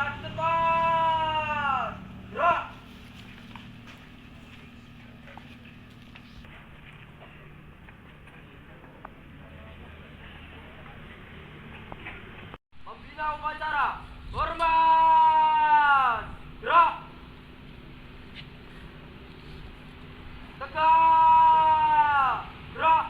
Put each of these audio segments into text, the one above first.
Gerak di depan. Gerak. Membina upacara. Hormat. Gerak. Tegak. Gerak.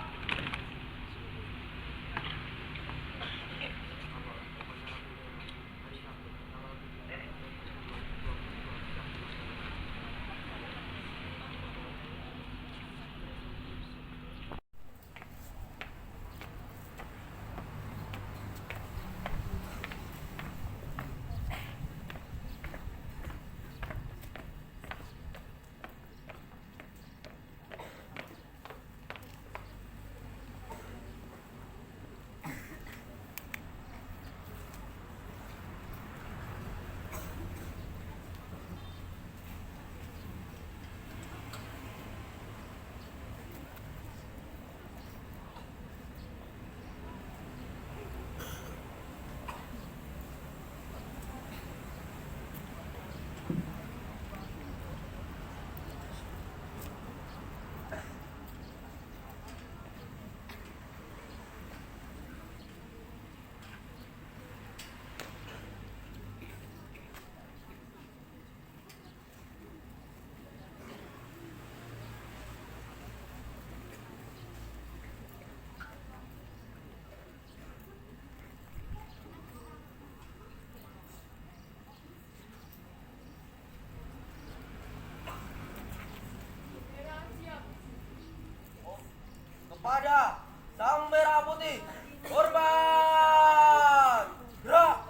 Kepada Sang Merah Putih, hormat. Gerak.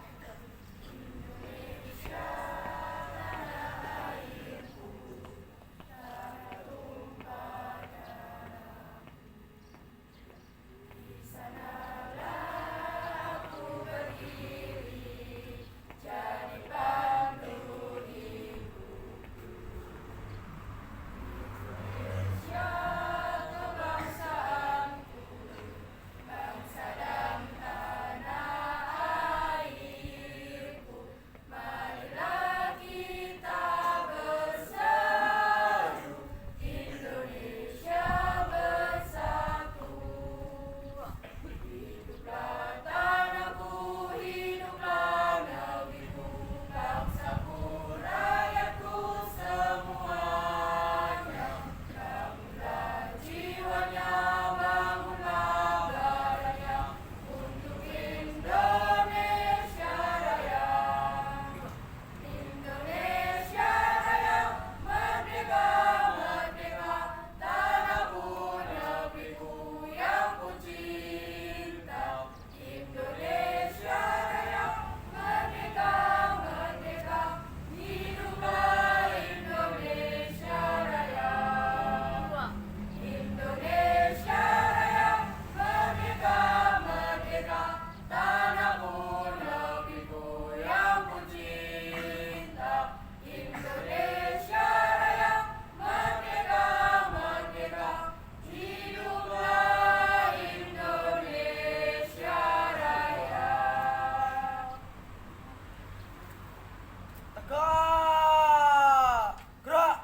Tegak. Gerak.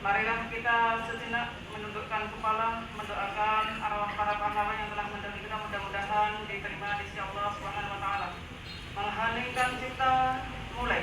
Marilah kita sejenak menundukkan kepala, mendoakan arwah para pahlawan yang telah mendahului kita, mudah-mudahan diterima di sisi Allah Subhanahu wa taala. Mengheningkan cipta, mulai.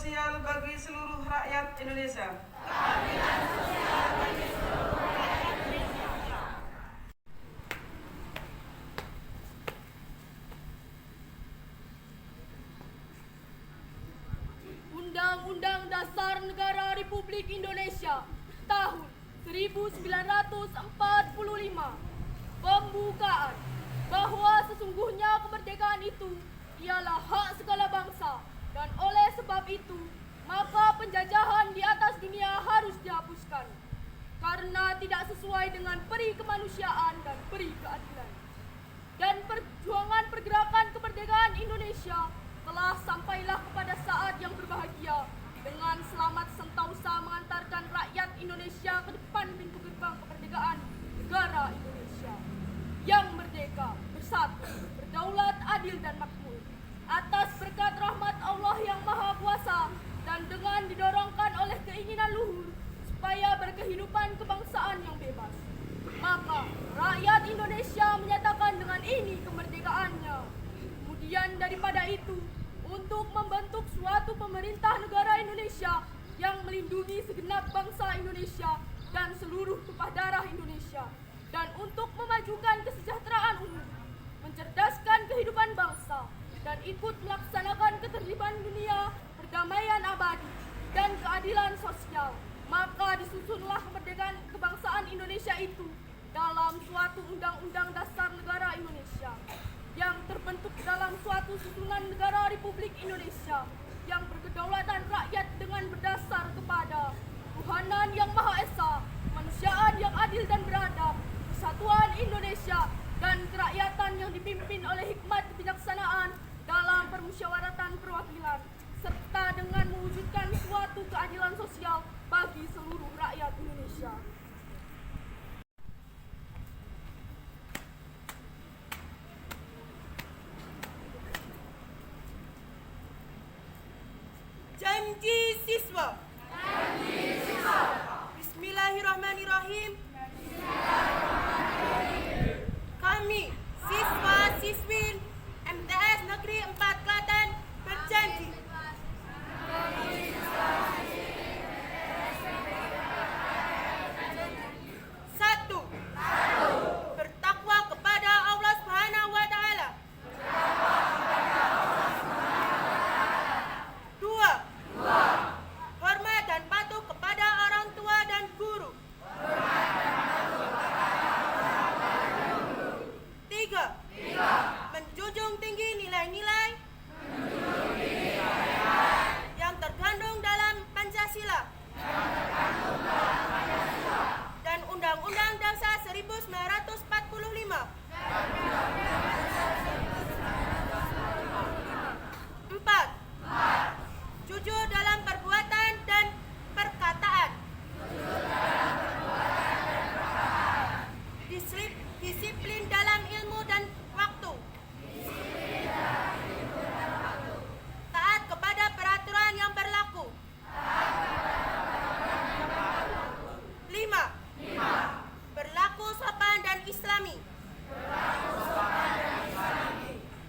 sosial bagi seluruh rakyat Indonesia. Undang-Undang Dasar Negara Republik Indonesia tahun 1945. Pembukaan bahwa sesungguhnya kemerdekaan itu ialah hak segala bangsa, dan oleh sebab itu maka penjajahan di atas dunia harus dihapuskan karena tidak sesuai dengan peri kemanusiaan dan peri keadilan. Dan perjuangan pergerakan kemerdekaan Indonesia telah sampailah kepada saat yang berbahagia dengan selamat sentosa mengantarkan rakyat Indonesia ke depan pintu gerbang kemerdekaan negara Indonesia yang merdeka, bersatu, berdaulat, adil dan makmur atas berkat rahmat Allah yang Maha Kuasa dan dengan didorongkan oleh keinginan luhur supaya berkehidupan kebangsaan yang bebas. Maka rakyat Indonesia menyatakan dengan ini kemerdekaannya. Kemudian daripada itu, untuk membentuk suatu pemerintah negara Indonesia yang melindungi segenap bangsa Indonesia dan seluruh tumpah darah Indonesia, dan untuk memajukan kesejahteraan umum, mencerdaskan kehidupan bangsa, dan ikut melaksanakan ketertiban dunia, perdamaian abadi, dan keadilan sosial. Maka disusunlah kemerdekaan kebangsaan Indonesia itu dalam suatu undang-undang dasar negara Indonesia yang terbentuk dalam suatu susunan negara Republik Indonesia yang berkedaulatan rakyat dengan berdasar kepada Tuhanan yang Maha Esa, kemanusiaan yang adil dan beradab, persatuan Indonesia, dan kerakyatan yang dipimpin oleh hikmat kebijaksanaan dalam permusyawaratan perwakilan, serta dengan mewujudkan suatu keadilan sosial bagi seluruh rakyat Indonesia. Janji siswa. Bismillahirrahmanirrahim. Kami, siswa-siswi MTS Negeri 4 Klaten berjanji satu, bertakwa kepada Allah Subhanahu wa Ta'ala. Dua, hormat dan patuh kepada orang tua dan guru. Tiga, menjunjung tinggi nilai-nilai yang terkandung dalam Pancasila dan Undang-Undang Dasar 1945. Empat, jujur dalam perbuatan dan perkataan. Disiplin dalam ilmu dan waktu. Taat kepada peraturan yang berlaku. Lima, berlaku sopan dan islami.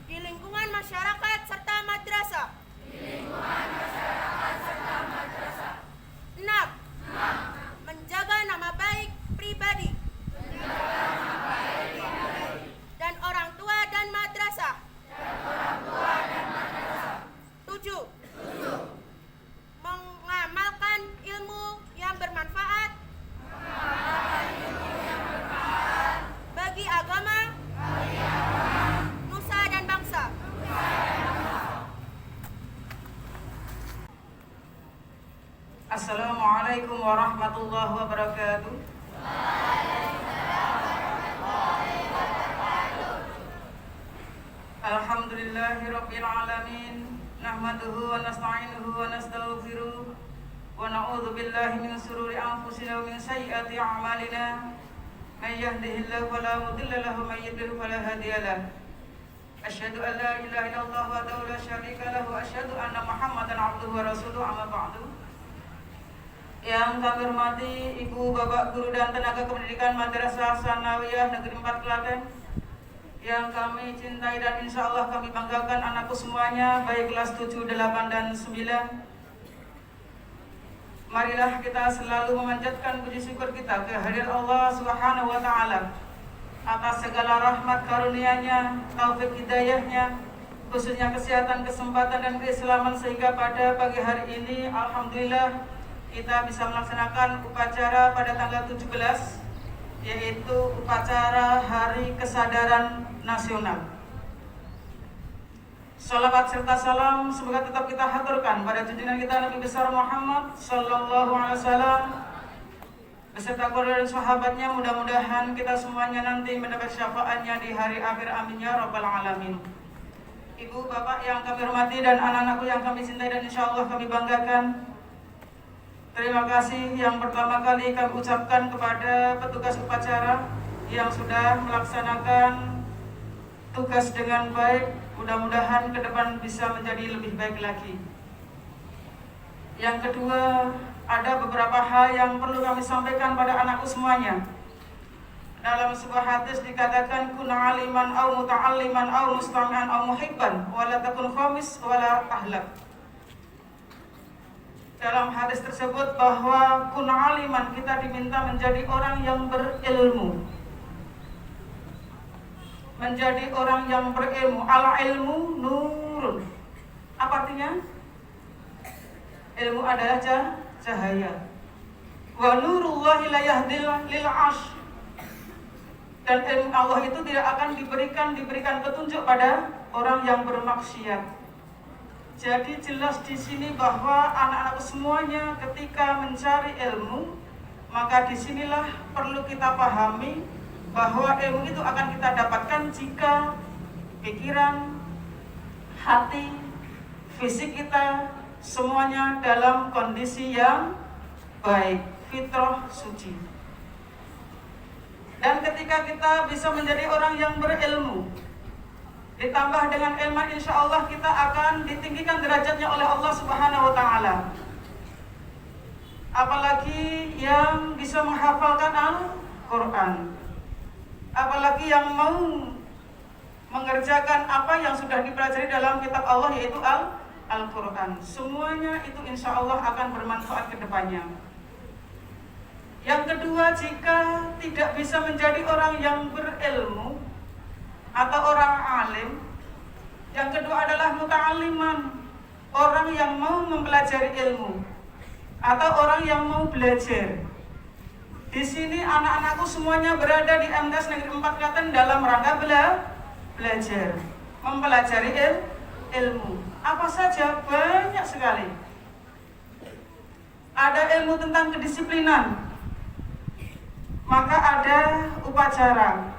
Di lingkungan masyarakat serta madrasah. Enam, menjaga nama baik pribadi dan orang tua dan madrasah. Tujuh, mengamalkan ilmu yang bermanfaat bagi agama, nusa dan bangsa. Assalamualaikum warahmatullahi wabarakatuh. Alhamdulillahirabbil alamin. Nahmaduhu wa nasta'inuhu wa nastaghfiruh wa na'udzu billahi min shururi anfusina wa min sayyiati a'malina. May yahdihillahu fala mudilla lahu wa may yudlil fala hadiya lahu. Asyhadu an la ilaha illallah wahdahu la syarika lahu wa asyhadu anna Muhammadan 'abduhu wa rasuluhu, amma ba'du. Yang kami hormati Ibu, Bapak, Guru dan tenaga kependidikan Madrasah Sanawiyah Negeri 4 Klaten, yang kami cintai dan insya Allah kami banggakan anakku semuanya, baik kelas 7, 8, dan 9, Marilah kita selalu memanjatkan puji syukur kita kehadirat Allah Subhanahu wa taala atas segala rahmat karunia-Nya, taufik hidayah-Nya, khususnya kesehatan, kesempatan dan keislaman sehingga pada pagi hari ini alhamdulillah kita bisa melaksanakan upacara pada tanggal 17, yaitu upacara Hari Kesadaran Nasional. Salawat serta salam semoga tetap kita haturkan pada junjungan kita Nabi besar Muhammad sallallahu alaihi wasallam beserta keluarga dan sahabatnya. Mudah-mudahan kita semuanya nanti mendapat syafaatnya di hari akhir, amin ya rabbal alamin. Ibu, bapak yang kami hormati dan anak-anakku yang kami cintai dan insya Allah kami banggakan, terima kasih yang pertama kali kami ucapkan kepada petugas upacara yang sudah melaksanakan tugas dengan baik. Mudah-mudahan ke depan bisa menjadi lebih baik lagi. Yang kedua, ada beberapa hal yang perlu kami sampaikan pada anakku semuanya. Dalam sebuah hadis dikatakan kun aliman au muta'alliman au mustami'an au muhibban wala takun khamis wala ahlak. Dalam hadis tersebut bahwa kun aliman, kita diminta menjadi orang yang berilmu. Menjadi orang yang berilmu. Al ilmu nurun. Apa artinya? Ilmu adalah cahaya. Wa nurullahi la yahdil lil ash. Dan ilmu Allah itu tidak akan diberikan petunjuk pada orang yang bermaksiat. Jadi jelas di sini bahwa anak-anak semuanya ketika mencari ilmu, maka disinilah perlu kita pahami bahwa ilmu itu akan kita dapatkan jika pikiran, hati, fisik kita semuanya dalam kondisi yang baik, fitrah suci. Dan ketika kita bisa menjadi orang yang berilmu, ditambah dengan ilmu, insya Allah kita akan ditinggikan derajatnya oleh Allah Subhanahu wa ta'ala. Apalagi yang bisa menghafalkan Al-Quran, apalagi yang mau mengerjakan apa yang sudah dipelajari dalam kitab Allah, yaitu Al-Quran. Semuanya itu insya Allah akan bermanfaat ke depannya. Yang kedua, jika tidak bisa menjadi orang yang berilmu atau orang alim, yang kedua adalah muta'alliman, orang yang mau mempelajari ilmu atau orang yang mau belajar. Di sini anak-anakku semuanya berada di MTs Negeri 4 Klaten dalam rangka belajar, mempelajari ilmu. Apa saja? Banyak sekali. Ada ilmu tentang kedisiplinan, maka ada upacara.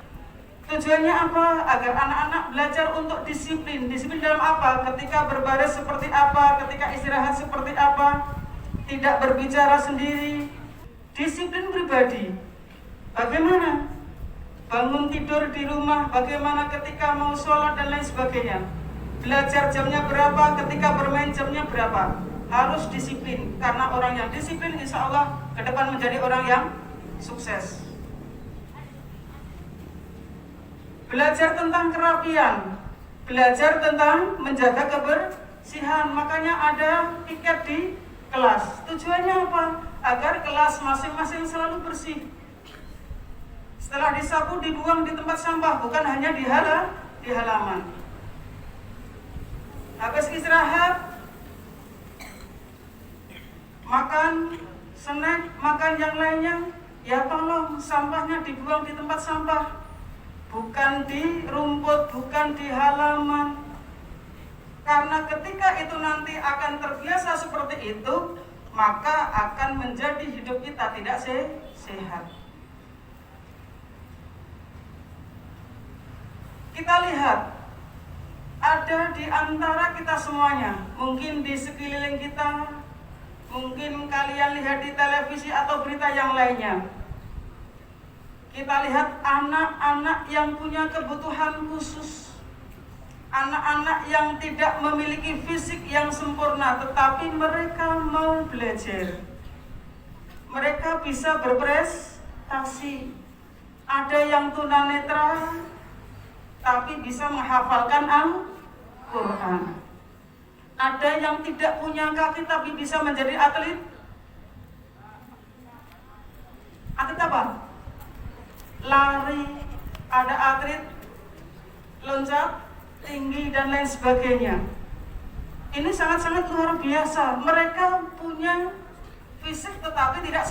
Tujuannya apa? Agar anak-anak belajar untuk disiplin. Disiplin dalam apa? Ketika berbaris seperti apa, ketika istirahat seperti apa, tidak berbicara sendiri. Disiplin pribadi, bagaimana bangun tidur di rumah, bagaimana ketika mau sholat dan lain sebagainya. Belajar jamnya berapa, ketika bermain jamnya berapa. Harus disiplin, karena orang yang disiplin insya Allah ke depan menjadi orang yang sukses. Belajar tentang kerapian, belajar tentang menjaga kebersihan. Makanya ada piket di kelas. Tujuannya apa? Agar kelas masing-masing selalu bersih. Setelah disapu dibuang di tempat sampah, bukan hanya di halaman. Habis istirahat, makan snack, makan yang lainnya, ya tolong sampahnya dibuang di tempat sampah, bukan di rumput, bukan di halaman. Karena ketika itu nanti akan terbiasa seperti itu, maka akan menjadi hidup kita tidak sehat. Kita lihat, ada di antara kita semuanya, mungkin di sekeliling kita, mungkin kalian lihat di televisi atau berita yang lainnya. Kita lihat anak-anak yang punya kebutuhan khusus, anak-anak yang tidak memiliki fisik yang sempurna, tetapi mereka mau belajar. Mereka bisa berprestasi. Ada yang tunanetra, tapi bisa menghafalkan Al-Quran. Ada yang tidak punya kaki, tapi bisa menjadi atlet Atlet apa? Lari, ada atlet loncat tinggi dan lain sebagainya. Ini sangat-sangat luar biasa. Mereka punya fisik tetapi tidak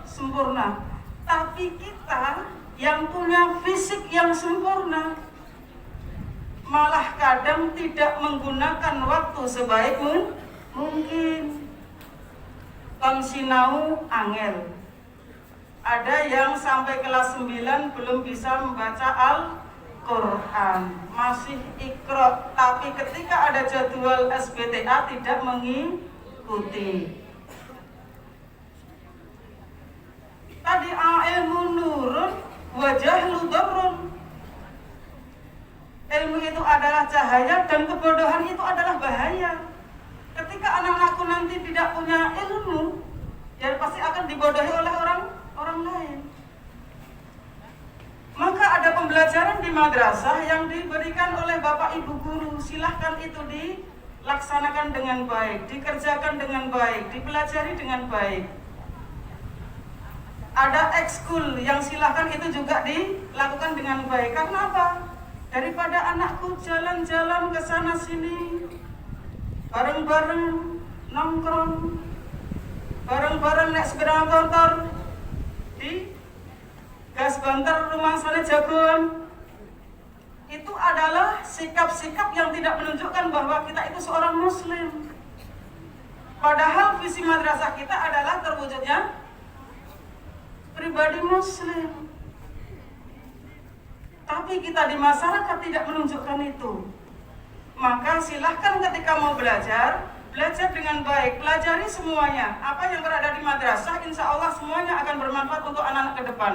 sempurna. Tapi kita yang punya fisik yang sempurna malah kadang tidak menggunakan waktu sebaik mungkin. Sinau angel. Ada yang sampai kelas 9 belum bisa membaca Al-Quran, masih Iqra, tapi ketika ada jadwal SBTA tidak mengikuti. Tadi ilmu nurun, wajah ludurun. Ilmu itu adalah cahaya dan kebodohan itu adalah bahaya. Ketika anak-anakku nanti tidak punya ilmu, dia pasti akan dibodohi oleh orang lain. Maka ada pembelajaran di madrasah yang diberikan oleh Bapak Ibu guru. Silahkan itu dilaksanakan dengan baik, dikerjakan dengan baik, dipelajari dengan baik. Ada ekskul yang silahkan itu juga dilakukan dengan baik. Karena apa? Daripada anakku jalan-jalan ke sana sini, bareng-bareng nongkrong, bareng-bareng naik sepeda motor di gas banter rumah sana jagoan. Itu adalah sikap-sikap yang tidak menunjukkan bahwa kita itu seorang muslim. Padahal visi madrasah kita adalah terwujudnya pribadi muslim. Tapi kita di masyarakat tidak menunjukkan itu. Maka silahkan ketika mau belajar dengan baik, pelajari semuanya. Apa yang berada di madrasah, insya Allah semuanya akan bermanfaat untuk anak-anak ke depan.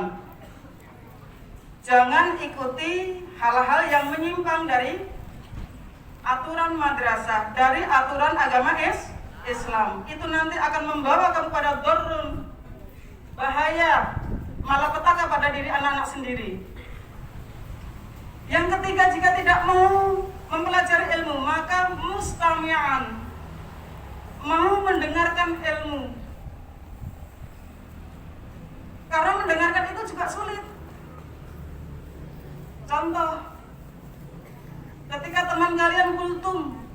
Jangan ikuti hal-hal yang menyimpang dari aturan madrasah, dari aturan agama Islam. Itu nanti akan membawa kepada dorun, bahaya, malapetaka pada diri anak-anak sendiri. Yang ketiga, jika tidak mau mempelajari ilmu, maka mustami'an, mau mendengarkan ilmu. Karena mendengarkan itu juga sulit. Contoh, ketika teman kalian kultum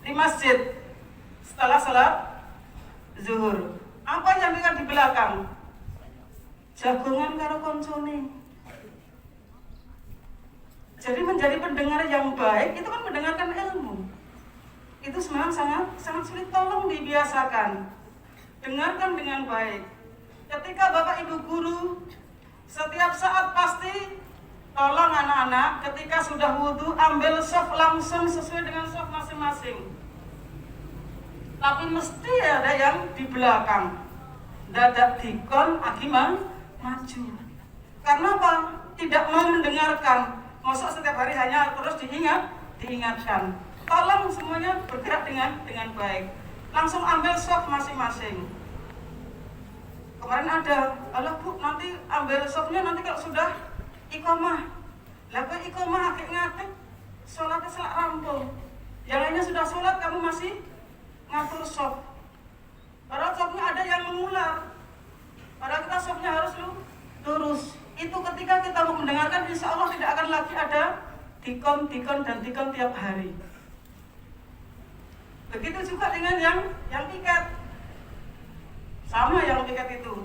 di masjid setelah salat zuhur, apa yang dengar di belakang? Jagongan karo koncone. Jadi menjadi pendengar yang baik itu kan mendengarkan ilmu. Itu sebenarnya sangat sulit. Tolong dibiasakan. Dengarkan dengan baik. Ketika Bapak Ibu guru setiap saat pasti tolong anak-anak ketika sudah wudhu ambil shaf langsung sesuai dengan shaf masing-masing. Tapi mesti ada yang di belakang. Dadak dikon agimang maju. Karena apa? Tidak mau mendengarkan. Masa setiap hari hanya terus diingatkan. Tolong semuanya bergerak dengan baik. Langsung ambil shaf masing-masing. Kemarin ada, alah Bu, nanti ambil shafnya nanti kalau sudah iqamah. Lah kok iqamah akik-ngakik, sholatnya selak rampung. Yang lainnya sudah sholat, kamu masih ngatur shaf. Padahal shafnya ada yang mengular. Padahal kita shafnya harus lurus. Itu ketika kita mau mendengarkan, insya Allah tidak akan lagi ada dikon tiap hari. Begitu juga dengan yang piket. Sama yang piket itu.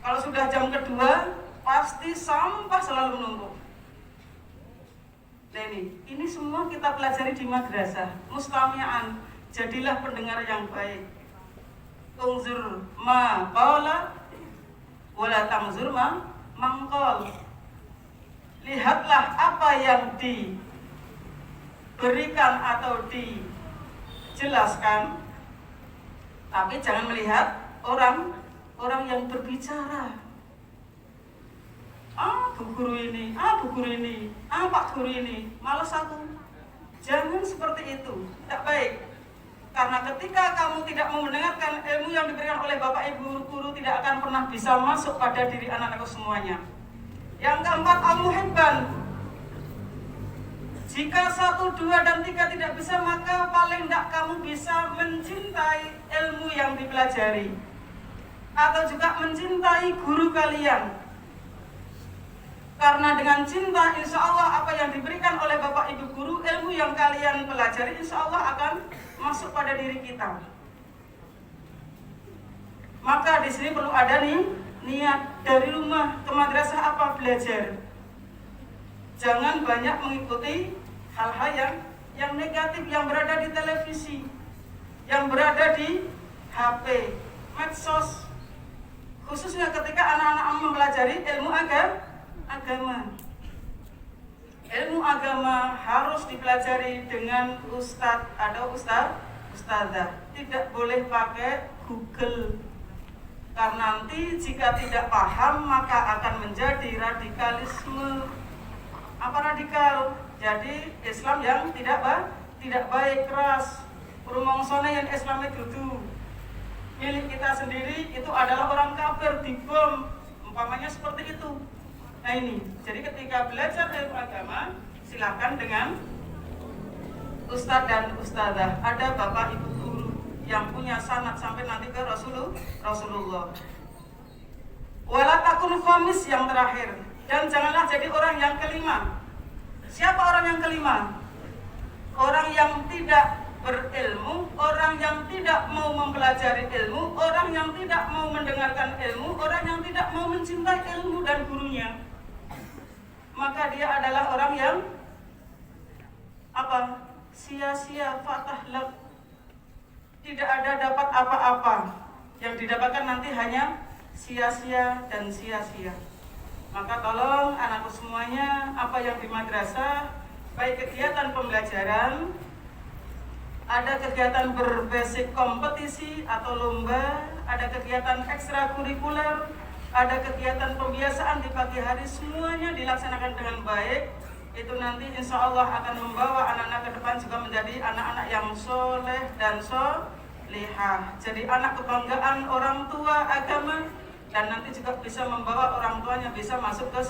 Kalau sudah jam kedua, pasti sampah selalu menumpuk. Nah ini semua kita pelajari di madrasah. Mustami'an, jadilah pendengar yang baik. Unzur ma qala wala tamzur ma mangkol. Lihatlah apa yang diberikan atau dijelaskan, tapi jangan melihat orang yang berbicara. Bu guru ini, Bu guru ini, Pak guru ini, malas aku. Jangan seperti itu, tidak baik. Karena ketika kamu tidak mau mendengarkan ilmu yang diberikan oleh Bapak Ibu guru, tidak akan pernah bisa masuk pada diri anak-anakku semuanya. Yang keempat, al-muhibban. Jika 1, 2, dan 3 tidak bisa, maka paling tidak kamu bisa mencintai ilmu yang dipelajari. atau juga mencintai guru kalian. Karena dengan cinta, insya Allah apa yang diberikan oleh Bapak Ibu guru, ilmu yang kalian pelajari, insya Allah akan masuk pada diri kita. Maka di sini perlu ada nih niat dari rumah ke madrasah apa belajar. Jangan banyak mengikuti hal-hal yang negatif yang berada di televisi, yang berada di HP, medsos. Khususnya ketika anak-anak mempelajari ilmu agama. Ilmu agama harus dipelajari dengan ustadz atau ustadzah. Tidak boleh pakai Google. Karena nanti jika tidak paham maka akan menjadi radikalisme. Apa radikal? Jadi Islam yang tidak baik, keras. Rumongsone yang Islam itu milik kita sendiri itu adalah orang kafir, dibom, umpamanya seperti itu. Nah ini, jadi ketika belajar ilmu agama, silakan dengan ustadz dan ustadzah. Ada bapak ibu guru yang punya sanad sampai nanti ke Rasulullah. Wala takun khamis, yang terakhir, dan janganlah jadi orang yang kelima. Siapa orang yang kelima? Orang yang tidak berilmu, orang yang tidak mau mempelajari ilmu, orang yang tidak mau mendengarkan ilmu, orang yang tidak mau mencintai ilmu dan gurunya. Maka dia adalah orang yang apa? Sia-sia, fatahlak. Tidak ada dapat apa-apa. Yang didapatkan nanti hanya sia-sia dan sia-sia. Maka tolong anakku semuanya, apa yang di madrasah, baik kegiatan pembelajaran, ada kegiatan berbasic kompetisi atau lomba, ada kegiatan ekstrakurikuler, ada kegiatan pembiasaan di pagi hari, semuanya dilaksanakan dengan baik. Itu nanti insya Allah akan membawa anak-anak ke depan juga menjadi anak-anak yang soleh dan solehah. Jadi anak kebanggaan orang tua agama, dan nanti juga bisa membawa orang tuanya bisa masuk ke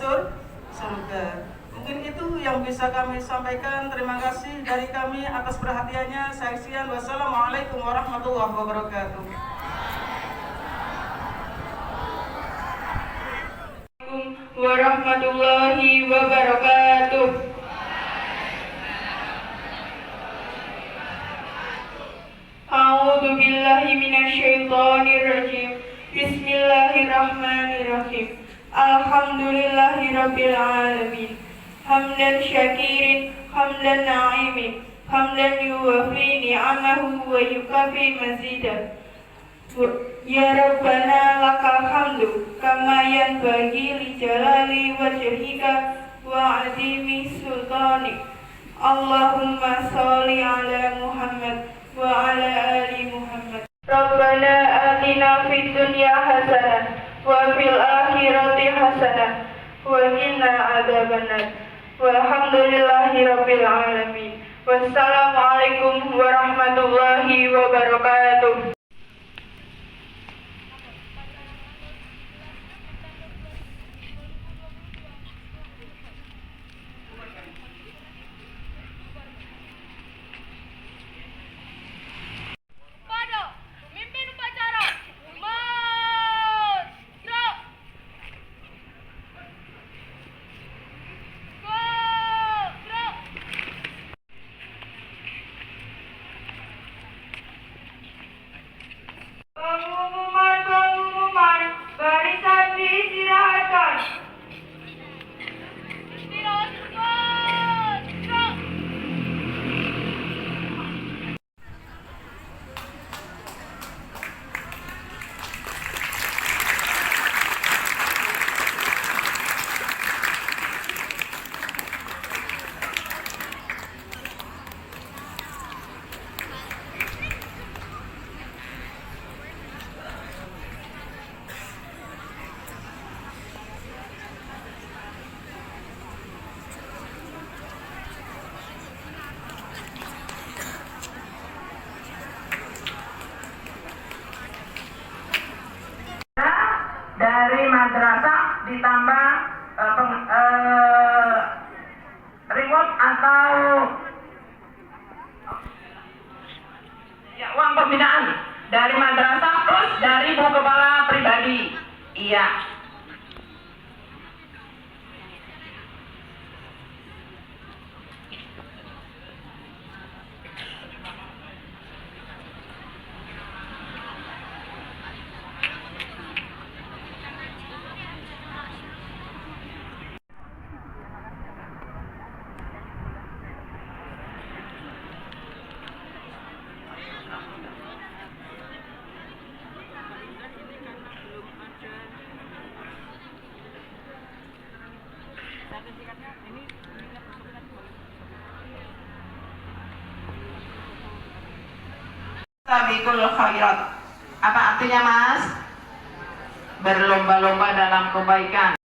surga. Mungkin itu yang bisa kami sampaikan. Terima kasih dari kami atas perhatiannya. Saya sekian. Wassalamualaikum warahmatullahi wabarakatuh. Warahmatullahi wabarakatuh. A'udzu billahi minasyaitonir rajim. Bismillahirrahmanirrahim. Alhamdulillahirabbil alamin. Hamdan syakirin, hamdan na'imin, hamdan yuwafi ni'amahu wa yukafi mazidah. Ya Rabbana lakal hamdu kama yanbaghi li jalali wajhika wa 'azimi sultanik. Allahumma shalli ala Muhammad wa ala ali Muhammad. Rabbana atina fid dunya hasanah wa fil akhirati hasanah wa qina adzabannar. Walhamdulillahirabbil alamin. Wassalamualaikum warahmatullahi wabarakatuh. Ibu Kepala Pribadi. Iya. Sabiqul khairat. Apa artinya, Mas? Berlomba-lomba dalam kebaikan.